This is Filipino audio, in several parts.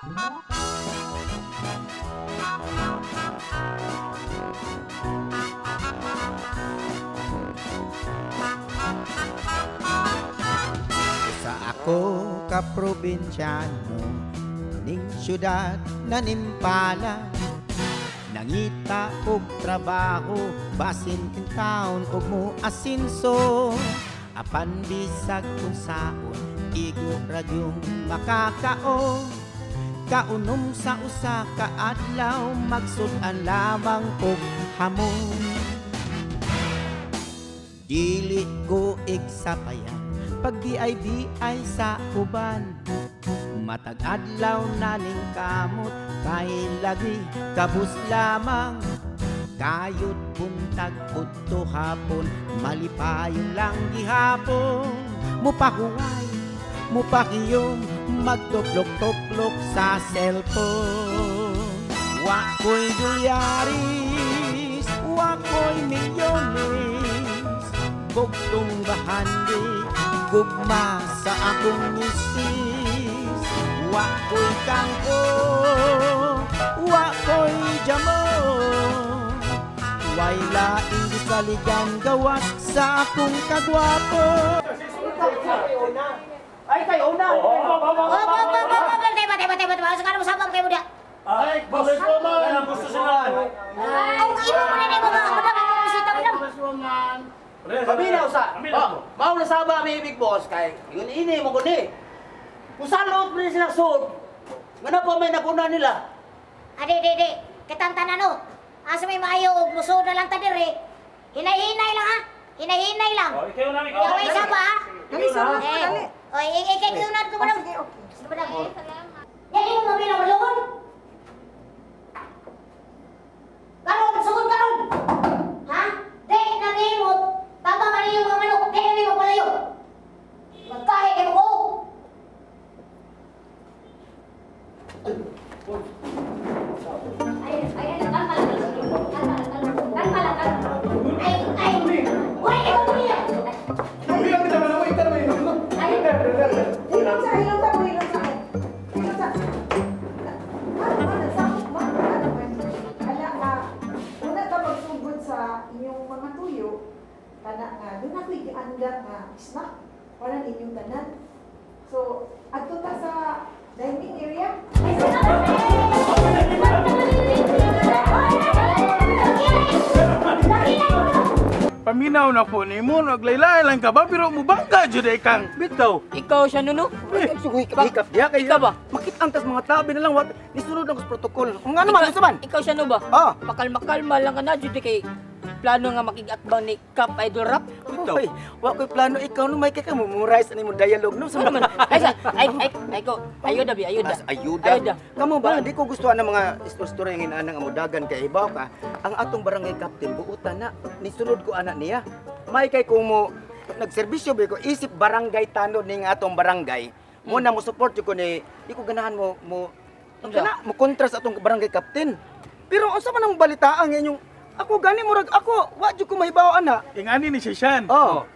Sa ako ka probinsyano, ning syudad na nimpala, nangita og trabaho, basin in town og mo asinso. Apan bisag kung saon, igo radyong makakao. Kaunom sa usa ka adlaw, magsudan lamang og hamon. Dili ko igsapayan, pag di ay sa uban. Matag adlaw naning kamot, kay lagi kabus lamang. Kayot buntag udto hapon, malipayon lang gihapon. Mupahuway, mupakiyom, magtuplok-tuplok sa cellphone. Wako'y dolyaris, wako'y milyones, bugtong bahandi, gugma sa akong misis. Wako'y kangko, wako'y jamon, way laing gisaligan gawas sa akong kagwapo. Ay, kayo na! Teba. Sekarang bersama kayak muda. Ay, bos woman! Ang gusto sila! Ang ino mo na na mga bisita mo lang. Paminaw sa! Mao na saba may big boss kay yun ini mo guni. Kung saan loot mo sila sud? Ngano pa may nakuna nila? Ade, ketantanan no. Asa may maayo og muso na lang ta dire. Hinay-hinay lang ha. Hinay-hinay lang. Oh, ikaw na Ikaw ay saba ha. Dali, sarap mo, dali. Oy, ikay ko na to mo lang. Okay. Yan yung mga pinamulungan. Karon, sugod karon. Ha? Di na nimo. Tama man yung mga manok. Di na nimo palayo. Magkahe kay mo ko. Walang inyong tanan. So, adto ta sa dining area. Paminaw na po ni mo, naglaylay lang ka ba? Pero mubangga dyan ay kang bitaw. Ikaw siya nuno? Sugoy ka hikap diya kay Ikaw ba? Makitangtas mga tabi na lang wat nisunod ang protocol. Kung ano man sa man. Ikaw siya no ba? Ah. Makalma lang ka na dyan kay plano nga makigatbang ni Cap Idol Rap. Oy, wa ko'y plano ikaw no may kay memorize ani mo dialogue no sa Ay, ko. Ayuda bi, ayuda. ayuda. Kamo ba di ko gustuhan ng mga istorya ng inanang amudagan kay ibaw ka. Ang atong barangay captain buutan na nisunod ko anak niya. May kay ko mo nagserbisyo ba ko isip barangay tanod ning atong barangay. Mo na mo support ko ni di ko ganahan mo kana mo kontra sa atong barangay captain. Pero unsa man ang balitaan inyong ako gani murag ako wa jud ko mahibaw ana. Ingani ni si Shan. Oh.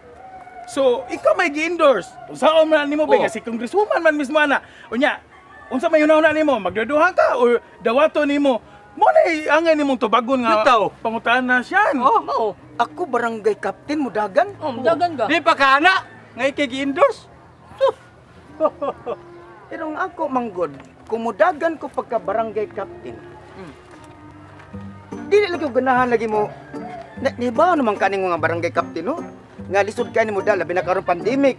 So, ikaw may gi-endorse. Saan man nimo ba kasi congresswoman man mismo ana. Unya, unsa may una nimo? Magduduhan ka o dawato nimo? Mo na angay nimong tubagon nga pangutaan na Shan. Oo. Ako barangay captain mudagan. Dagan ka. Di pa ka ana nga gi-endorse. Pero nga ako manggod, kumudagan ko pagka barangay captain. Dili lagi ko ganahan lagi mo. Nibaw naman kaning mga barangay captain no? Nga lisod kay nimo dala labi na karon pandemic.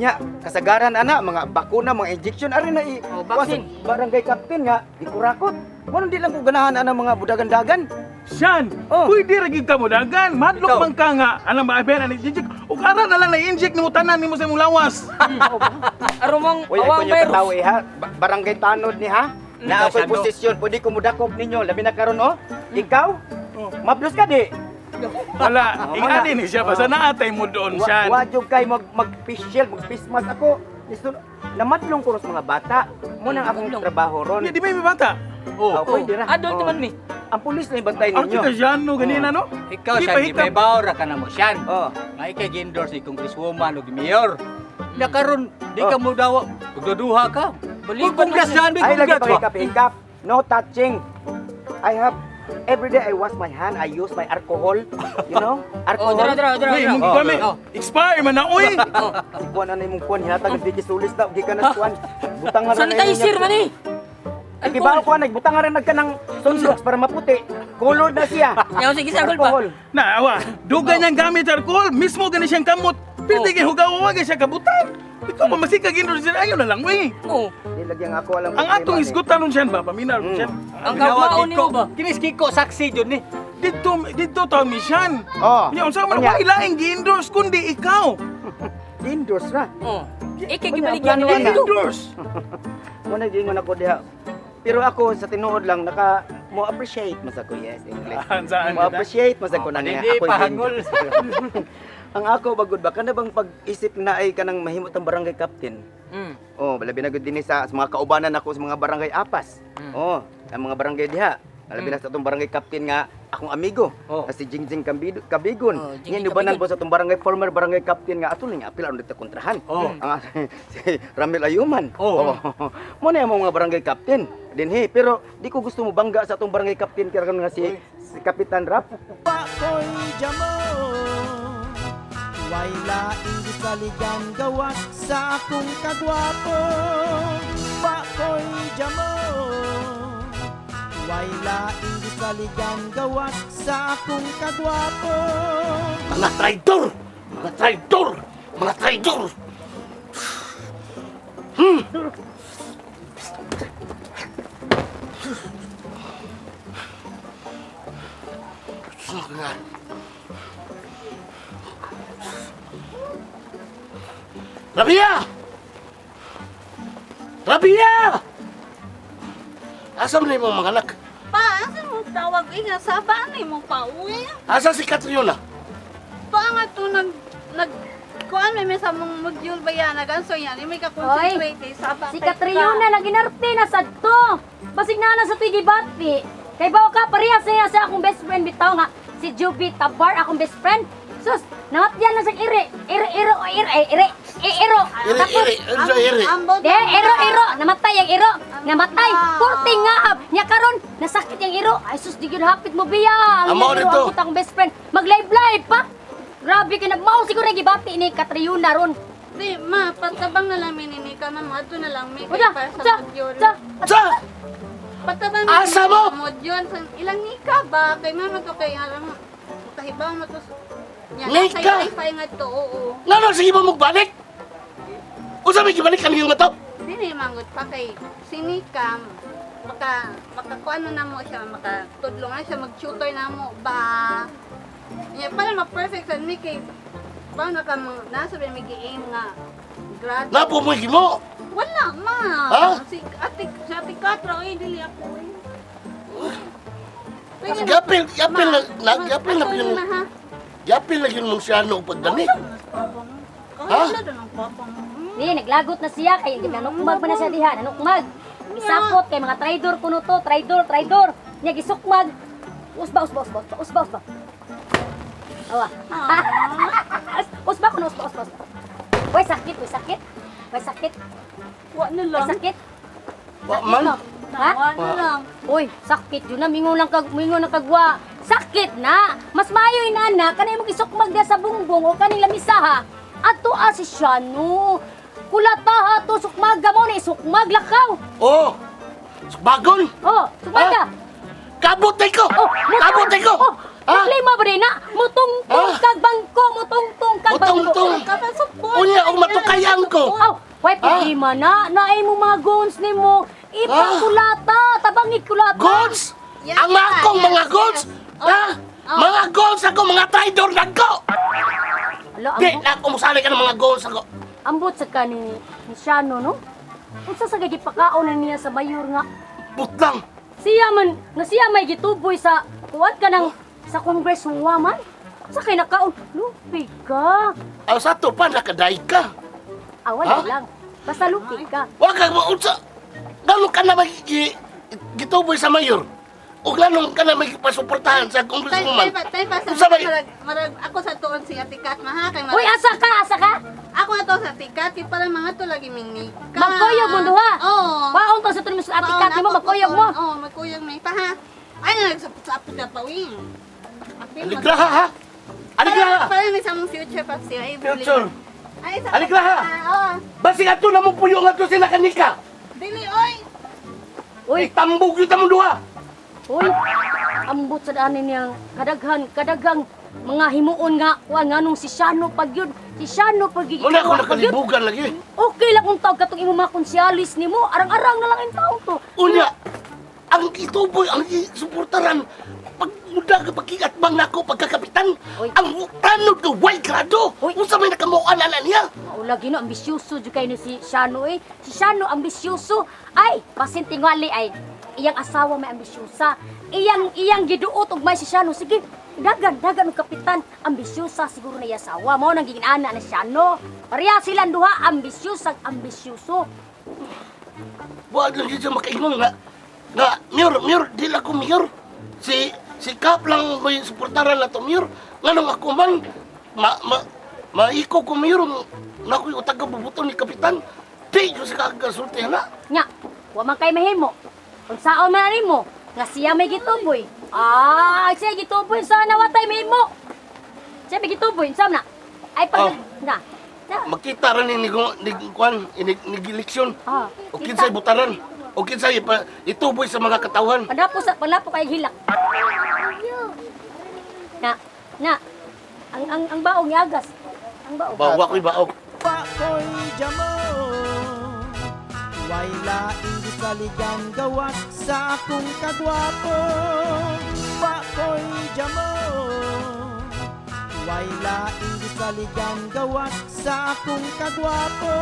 Nya kasagaran ana mga bakuna, mga injection ari na vaccine. Barangay captain nga dikurakot. Mo di lang ko ganahan ana mga budagan-dagan. Shan, pwede ra gid ka mo dagan. Madlok man ka nga anang maaben ani inject. Ug ara na lang na inject nimo tanan nimo sa imong lawas. Arumong Uy, awang ako virus. kataw ha. Barangay tanod ni ha. Na ako'y posisyon, pwede ko mudakop ninyo. Labi na karon oh. Ikaw? Mablos ka di. Wala, ingani ni siya basta naatay mo doon Shan. Wajog kay mag-facial, mag-pismas ako. Namadlong ko sa mga bata. Muna ang akong trabaho ron. Di ba may bata? Pwede ra. Adult naman mi. Ang pulis na ibantay Ang ninyo. kita Shan no ganina no? Ikaw Di sa pa di hikap. may bawra ka na mo siyan. Nga ikay gi-endorse si congresswoman o mayor. Na karon di ka mo dawa, magduduha ka. Balibad na siya. Ay, lagi pag-hikap-hikap. No touching. I have, every day I wash my hand, I use my alcohol. You know? Oh, Alcohol. dara. Uy, mong kami. Expire man na, uy. Si Kuan, ano yung Kuan, hinatag ng dikisulis na, di ka na Kuan. Butang nga na Sanitizer man eh. Ikibaw ko, nagbutang nga rin nagka ng sunblock para maputi. Kulod na siya. Yaw, sige, sagol pa. Alcohol. Na, awa. Dugay niyang gamit alcohol. Mismo gani siyang kamot. Pwede kay hugaw, wag siya kabutang. Ikaw pa masikag endorse siya. Ayaw na lang, uy. Oo. Nilagyan ako alam. Ang atong isgutan nun siya ba? Paminar nun siya. Ang kagwaon niyo ba? Kinis Kiko, saksi dun ni. Dito taon ni Sian. Oh. Yan, sa man, Kanya. wala laing gi-endorse kundi ikaw. Indoors na. Oo. Ikaw Unya, gibaligyan plano nila na. dito. Endorse. Muna gingon ako diha. Pero ako sa tinuod lang mo appreciate mas ako yes English. Saan Mo appreciate mas ako na niya. Hindi, Ako pahangol. Ang ako bagod ba kana bang pag-isip na ay kanang mahimot ang barangay captain. Oh, balabi na gud dinhi sa mga kaubanan ako sa mga barangay apas. Oh, ang mga barangay diha. Labi na sa atong barangay captain nga akong amigo, Oh. si Jingjing Kabigon. Oh, Jingjing Ngayon nubanan Kabigon. po sa atong barangay former barangay captain nga ato niya apil ano dito kontrahan. Oh. Ang si Ramil Ayuman. Oh. Mo na yung mga barangay captain dinhi, pero di ko gusto mo bangga sa atong barangay captain kaya nga si Kapitan Rap. Pakoy jamo Way laing gisaligan gawas sa akong kagwapo Pakoy jamo Way laing gisaligan gawas sa akong kagwapo Mga traidor! Mga traidor! Mga traidor! Sungan. Rabia! Rabia! Asa mo na yung mga anak? Pa, asan mo tawag nga sa bani mo pa uwi? Asa si Catriona? Pa nga to kuan may sa mong module ba yan naganso yan may ka concentrate sa ba. Si Catriona na ginarte na sadto. Basig na sa tuig gibati. Kay bawa ka parehas niya sa akong best friend bitaw nga si Juby Tabar akong best friend. Sus, namatyan na sa iro. Iro. Namatay ang iro. Namatay. Purting nga. Nya karon nasakit yung iro. Ay sus, di gyud hapit mo biya. Ang Amo iro dito. ako akong best friend. Mag-live pa. Grabe ka nagmao siguro gibati ni Catriona ron. Di ma patabang na lang ni ka man adto na lang may Uda, para sa sa, module. Sa! Patabang Asa mo? sa module sa ilang nika ba kay mama to kay alam kahibang mo to. Nika? Sa wifi nga to oo. Nga sige mo magbalik? Usa may gibalik ang iyong matop? Dili mangut pa kay sinikam makakuan na mo siya makatudlong na siya mag-tutor na mo ba para ma-perfect sa ni kay ba nasa may gi-aim nga grad Napumugi mo! wala ma Ha? si ate 4 dili ako Yapil na yun. na ha Yapil na yun mong siya noong pagdani. Ha? wala doon ang papa mo Di, naglagot na siya kay nanukmag man na siya diha, nanukmag. Isapot kay mga traidor kuno to, traidor. Nya gisukmag. Usba. Awa. Usba kuno, usba. Way sakit. wa na lang Sakit. Wa man. Ha? wa na lang Uy, sakit yun na mingon lang kagwa. Sakit na. Mas maayo inana kanay mo gisukmag dia sa bungbong o kaning lamisaha. Ato si siya no. Kulata ha to sukmaga mo ni sukmag lakaw. Oh! Bagon! Oh, sukmaga. Kabutay ko! Kabutay ko! Oh, Ha? problema ba rin na? Mutungtong Ha? kag bangko, mutungtong kag bangko. Mutungtong! Unya ang matukayan ko! Oh, why problema na? Naay mo mga goons ni mo. Ibang kulata, tabangit kulata. Gods! Ang akong mga gods! Ha? Mga gods ako, mga traidor na ko! Ala, Di na ako musali ka ng mga gods ako. ambot sa kani ni Shano, no? Unsa sa gagipakaon na niya sa mayor nga? Butlang! Siya may gituboy sa tuwad ka ng sa congresswoman. Sa kay nakaon, lupi ka. Ang sa to pa, nakaday ka. Away Ha? lang. Basta lupi ka. Huwag kang maunsa. Ganun ka na gituboy sa mayor. O ganun ka na magpasuportahan sa congresswoman. tay pa Unsa ba- marag ako sa tuon si Ate Kat maha kay Uy, asa ka? Ako na to sa tikat, kaya para mga to lagi mingnika. Magkuyog mo duha. Oo. Baon to sa tuloy mo sa atikat mo, magkuyog mo. Oo, magkuyog na pa ha. Ay, nagsapot-sapot na pawing. Aligraha ha? Aligraha! Para may samong future pa siya. Future! Ay, sa Aligraha! Oo. Basing ato na mo puyo nga to sila kanika! Dili, oy! Uy, Tambog yung tamong duha! uy. Ambot sa daanin niyang kadaghang mga himuon nga kuan nganong si Shano pagyud. Si Shano pagyud. Muna ako nakalibugan lagi. Okay lang kung tawag katong imong mga konsyalis nimo, arang-arang na lang ang taong to. Unya, ang ituboy, ang suportaran, pag muda ka pagkiatbang nako pagkakapitan, Oy. ang tanod ko, way grado! Oy. Kung sa may nakamuan na niya! Maula gino ambisyoso jud kay ni si Shano eh. Si Shano ambisyoso. Ay, basin tingali ay iyang asawa may ambisyosa. Iyang giduot og may si Shano. Sige, dagan og kapitan. Ambisyosa siguro na iya asawa mo nang ginana na Shano. Pareha silang duha ambisyoso. Wag lang siya makaingon nga, Mayor, di lang ko Mayor. Si Kap lang may suportaran na to Mayor. Nga nung ako man, maiko ko Mayor, na ako'y utag-bubuton ni Kapitan. Di ko sa kagasulti na. Nya, wa man kay mahimo. Kung saon man nimo, nga siya may gituboy. Siya gituboy sa nawatay mahimo. Siya may gituboy sa na. Ay pag na. Makita rin ni Kwan, ni eleksyon. O kinsay butaran. O kinsay ituboy sa mga katawhan. Panapo kay hilak. Na. Ang baong yagas. Ang baong. Bawa ko'y baog. Pakoy jamo way laing gisaligan gawas sa akong kagwapo. Pakoy jamo way laing gisaligan gawas sa akong kagwapo.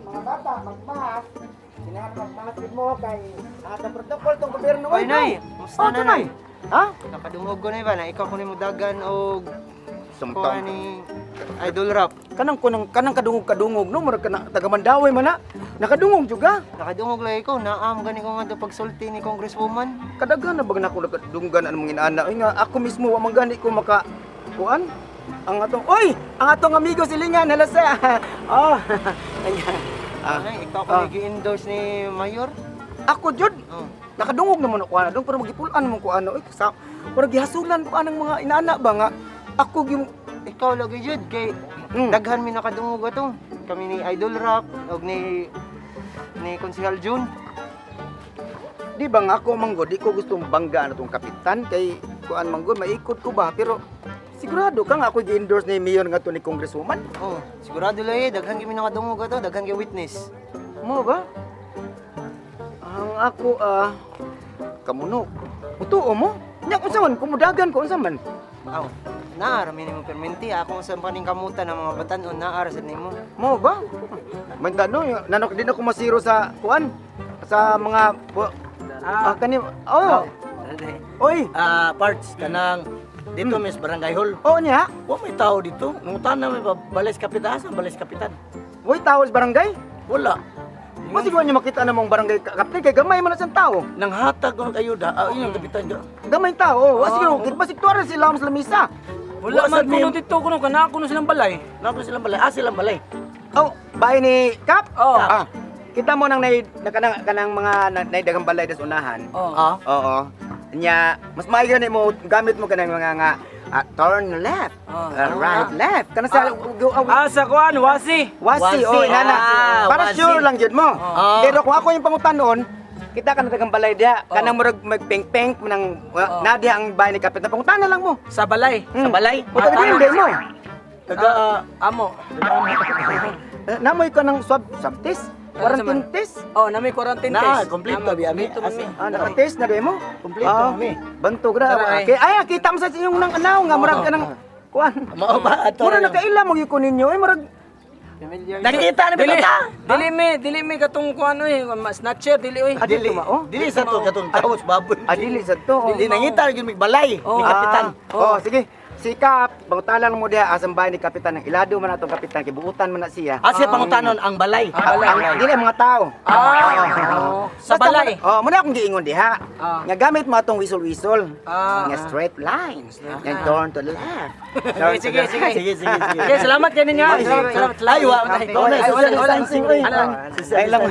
Mga bata, magmahas. Sinahan magmahas mo kay sa protocol tong gobyerno. Oy, Nay. Musta na, Nay? Ha? Nakadungog ko na ba na ikaw ko ni mudagan o Sumtang. ni Idol Rap. Kanang kadungog-kadungog no, murag kana taga Mandawi man na. Nakadungog juga. Nakadungog lang ikaw, naam gani ko nga pagsulti ni Congresswoman. Kadaghan na bag nako nakadunggan ang mga inaana. Ay nga ako mismo wa man gani ko maka kuan. Ang atong amigo silingan, hello sir. Oh. Nay, ikaw ko gi-endorse ni Mayor. Ako jud. Oh. Nakadungog naman ako ana dong pero magipulan mo ko ano. Sa para gihasulan ko anang mga inaana ba nga ako gi Ikaw lagi jud kay daghan mi nakadungog ato. Kami ni Idol Rap og ni Konsehal June. di ba nga ako manggod, di ko gusto bangga na tong kapitan kay kuan manggod maikot ko ba pero sigurado ka nga ako gi-endorse ni Mayor nga to ni Congresswoman. Oh, sigurado lay daghan gyud mi nakadungog ato, daghan gyud witness. Mo ba? Ang ako kamuno. Utuo mo? Nya unsa man kumudagan ko unsa man? Aw, naar mi nimo perminti ako sa paning kamutan ng mga batan-on naar sa nimo. Mo ba? Man tano nanok din ako masiro sa kuan sa mga kani Oy, Parts kanang dito mes barangay hall. oh nya. Wa may tao dito. Ngungutan na may balis kapitan, balis kapitan. Way taos barangay. Wala. Masiguro niyo makita namong barangay kapten kay gamay man na siyang tao. Nang hatag ng ayuda, inyong kapitan ka. Gamay tao. Wa siguro kitbasiktuara sila sa lamisa. Wala man kuno dito kuno kana kuno silang balay. Nako silang balay. Silang balay. Oh, bahay ni Kap? Oh. Kita mo nang kanang mga naidagang balay das unahan. Oh. Oo. Nya, mas maayo ni mo gamit mo kanang mga nga turn left, right, left. Kana sa Sa kuan wasi. wasi, oh, nana. Para wasi. sure lang jud mo. Pero kung ako yung pangutanon, kita ka na tagang balay diha, kanang murag magpeng-peng nang nadiha ang bahay ni Kapit. Pangutanan lang mo. Sa balay. Sa balay. O taga mo. Taga amo. Namoy ka ng swab test, quarantine test. Oh, nami quarantine test. Kompleto biami. Naka-test na mo? Kompleto kami. Banto gra. Ay, kita mo sa inyong nang anaw nga murag ka ng kuan. Mao ba ato? Murag nakaila mo gyud ko ninyo, ay murag Nakita na ba? Dili mi katong kuan snatcher dili oy. dili mao. Dili sa to katong taos baboy. Dili sa to. Dili nangita gyud mig balay ni kapitan. Oh, sige. Si Kap, pangutanan mo diha asang bahay ni Kapitan. Ilado man atong Kapitan, kibuutan man na siya. Siya pangutanon ang balay. Dili mga tao. Sa balay. Muna akong giingon diha. Nga gamit mo atong whistle-whistle. Nga straight line. And turn to the left. Sige. Sige, salamat yan ninyo. Salamat. Ay lang.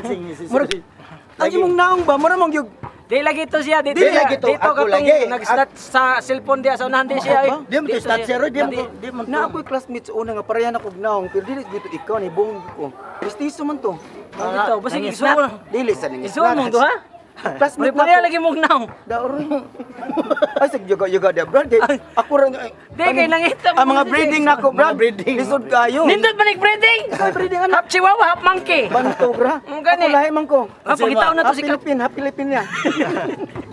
Ang imong naong ba? Mura mong yung... Di lagi to siya. Dito lagi to. Ako lagi. Nag-start sa cellphone diya. Sa unahan din siya. Di mo start zero. Di mo. Na ako'y classmates una nga parehan ako naong. Pero dili dito ikaw ni bong ko. Kristiso man to. Dito. Basta isuon. Dili sa nang isuon mo to ha? Classmate na pareha lagi mong naong. Daoroy. Ay sig juga dia brad. Ako rin. Di kay nangita. Ang mga breeding nako brad. Lisod kayo. Nindot ba breeding? Breeding anak. Half chihuahua, half monkey. Banto bra. Ang gani. Ako lahi man ko. Pangitaon na to si Pilipin, Pilipin niya.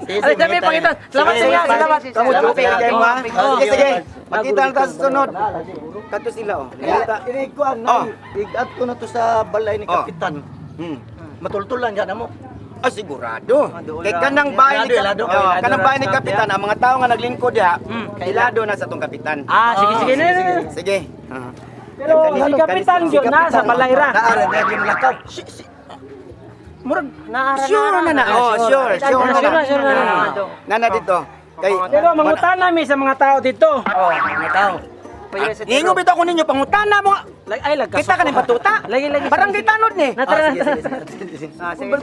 Ay, dami pangitaon. Salamat sa iya. Salamat. Kamu joke kay mo. Sige. Makita na sa sunod. Kato sila oh. Ini kuan na. Igat ko na to sa balay ni Kapitan. Matultulan ka na mo. Sigurado. Kay kanang bahay ni kanang bahay ni Kapitan, ang mga tao nga naglingkod diha, kailado na sa tong Kapitan. Sige. Sige. Pero si Kapitan yun na sa balay ra. Naara na yung lakaw. Murag sure na na. Sure na. Nana dito. Kay Pero mangutana mi sa mga tao dito. Mga tao. Ingo bitaw ko ninyo pangutana mo. Ay, Kita ka ni batuta. Lagi. Barangay tanod ni. Sige.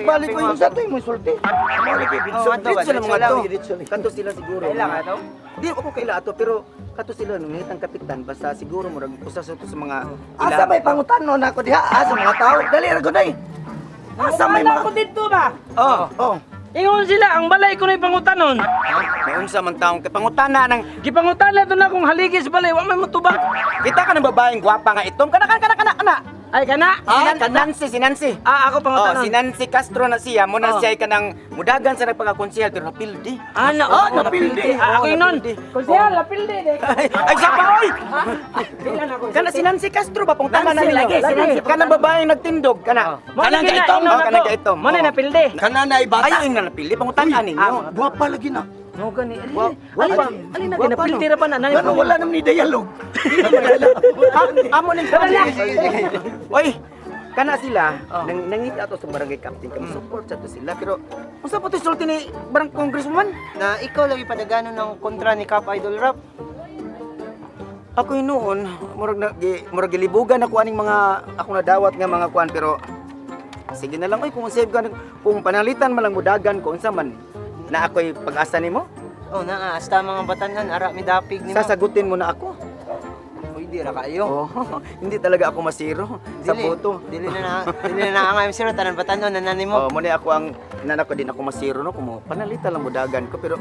Balik ko yung sa to mo sulti. Dito sila mga to. Kanto sila siguro. Kailangan to. Di ako kaila ato pero kato sila nung hitang Kapitan basta siguro murag usa sa mga Asa may pangutan na ako diha? Asa mga tao? Dali ra ko day. Asa may ako dito ba? Ingon sila, ang balay ko na ipangutanon. May unsa man taong kapangutana ng Gipangutana doon akong haligis balay, wa may matubag. kita ka ng babaeng gwapa nga itom kana. Ay, kana? Si Nancy. Ako pangutanon. Si Nancy Castro na siya, muna siya kanang mudagan sa nagpagkakonsehal pero napildi. Napildi. Ako yun nun. Konsehal, napildi. Ay, siya pa, oy! Kana si Nancy Castro ba pong tama na nila? Kanang babaeng nagtindog, kana. Kanang kaitom. Kanang kaitom. Muna napildi. Kananay bata. Ayaw yung napildi, pangutanaan ninyo. Gwapa lagi na. No, gani. Alin na, napildi ra pa na. Pero wala naman ni dialog. Amo ning Oy, kana sila nangita ato sa barangay captain kami support sa to sila pero unsa po to sulti ni barang congressman Na ikaw lagi padagano ng kontra ni Cap Idol Rap. ako noon murag gilibugan ako aning mga ako nadawat nga mga kuan pero sige na lang oy kung save ka kung panalitan man lang mudagan ko unsa man na ako'y pag-asa nimo Hasta mga batanhan ara mi dapig nimo. sasagutin mo na ako. Di ra kayo. Hindi talaga ako masiro sa boto. Dili na ang siro tanan batanon nanan nimo. Muna ako ang nanak ko din ako masiro no kumo panalita lang mudagan ko pero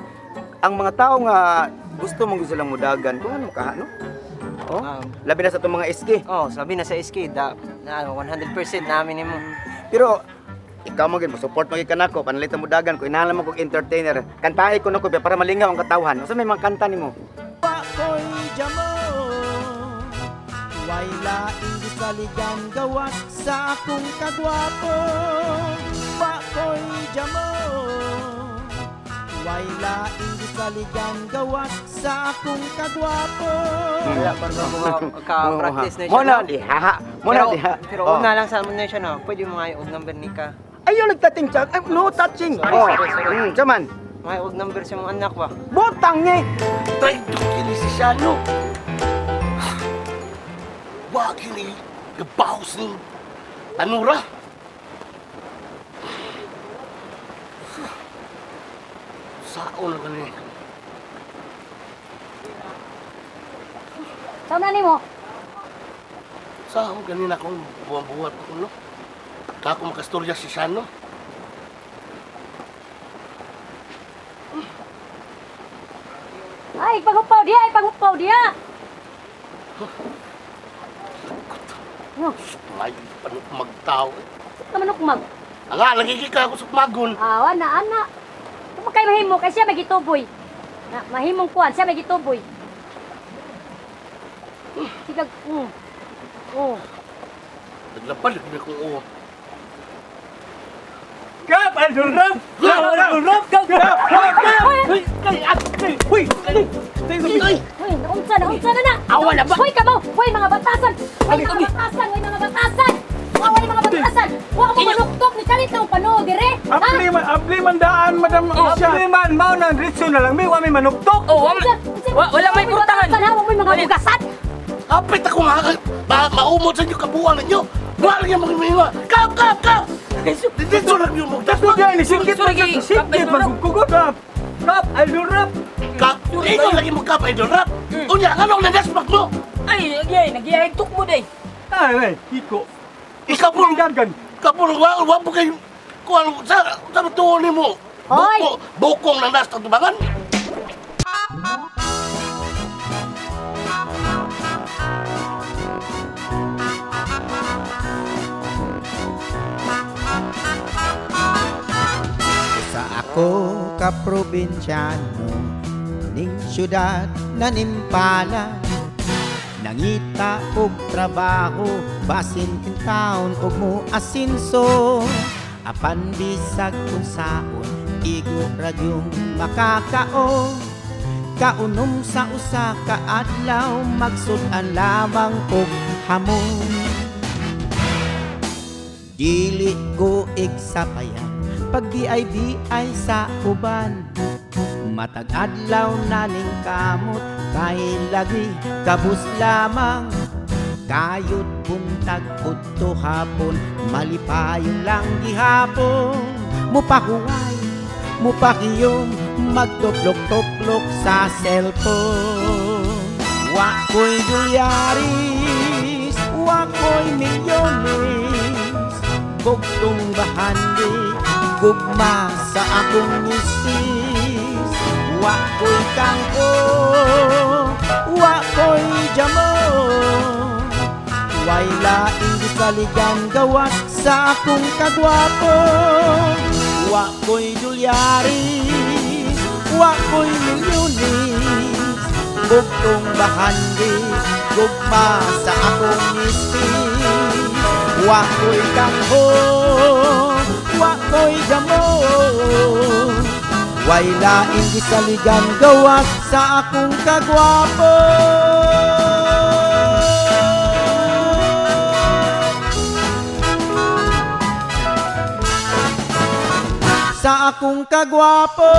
ang mga tao nga gusto mong lang mudagan kung ano ka no. Labi na sa itong mga SK. Sabi na sa SK 100% namin nimo. Pero ikaw mo support mo kanako panalita mudagan ko inahala mo kog entertainer. Kantahi ko nako para malingaw ang katawhan. Unsa may mga kanta nimo? Pakoy jamo way laing gisaligan gawas sa akong kagwapo. Pakoy jamo way laing gisaligan gawas sa akong kagwapo. Wala pa ka-practice na siya. Muna diha. Pero una lang sa mo na siya no. Pwede mo nga og number ni ka. Ayaw nagtating chat. No touching. Sorry. Saman. May og number sa mong anak ba? Botang ni. Try to kill si Shano. Wakili, gabaws ni Anura. Sao lang kani. Saan na mo? Sao ganina akong buwan-buwan ko no. Kako makastorya si Shano. Ay, paghupaw dia. May magtao. Kaman ukmag. Ala, nagigika ako sa magon. Ana. Kung kay mahimo kay siya may gituboy. Na mahimong kuan siya may gituboy. Sigag. Naglapad na kung oo. Kap, Idol Rap! Kap! Uy, unsa na. Awa na ba? Hoy ka mo. Hoy mga batasan. Hoy mga batasan. Hoy mga batasan. Wa mo manuktok ni kalit na pano dire. Abli man daan, Madam Isha. Abli man, mao nang diretso na lang, may wami manuktok. Wala may putahan. Wa mo mga bugasan. Apit ako maumot sa inyo kabuuan ninyo. Wala yung mga mga. Kap! Dito lang yung magtas. Tapos yan, sikit magkukugot. Kap, idol rap. Kap, ikaw lagi mo kap idol rap. Unya, anong nadasmak mo? Ay, nagiyahigtok mo day. Ay, Kiko. Ikaw po, Dagan. kapuro, wala po kayo. Kung sa tuon mo. Hoy! Bukong ng nasa tubangan. Sa ako ka probinsyano, ning syudad na nimpala, nangita og trabaho, basin in town og mo asinso. Apan bisag kung saon, igo radyong makakaon. Kaunom sa usa ka adlaw, magsudan lamang og hamon. Dili ko igsapayan, pag di ay sa uban. Matag adlaw naning kamot, kay lagi kabus lamang. Kayod buntag udto hapon, malipayon lang gihapon. Mupahuway, mupakiyom, magtuplok-tuplok sa cellphone. Wa ko'y dolyaris, wa ko'y milyones, gugtong bahandi, gugma sa akong misis. Wa ko'y kangko, wa ko'y jamon, way laing gisaligan gawas sa akong kagwapo. Wa ko'y dolyaris, wa ko'y milyones, gugtong bahandi, gugma sa akong misis. Wa ko'y kangho, wa ko'y gamon, way laing gisaligan gawas sa akong kagwapo. Sa akong kagwapo.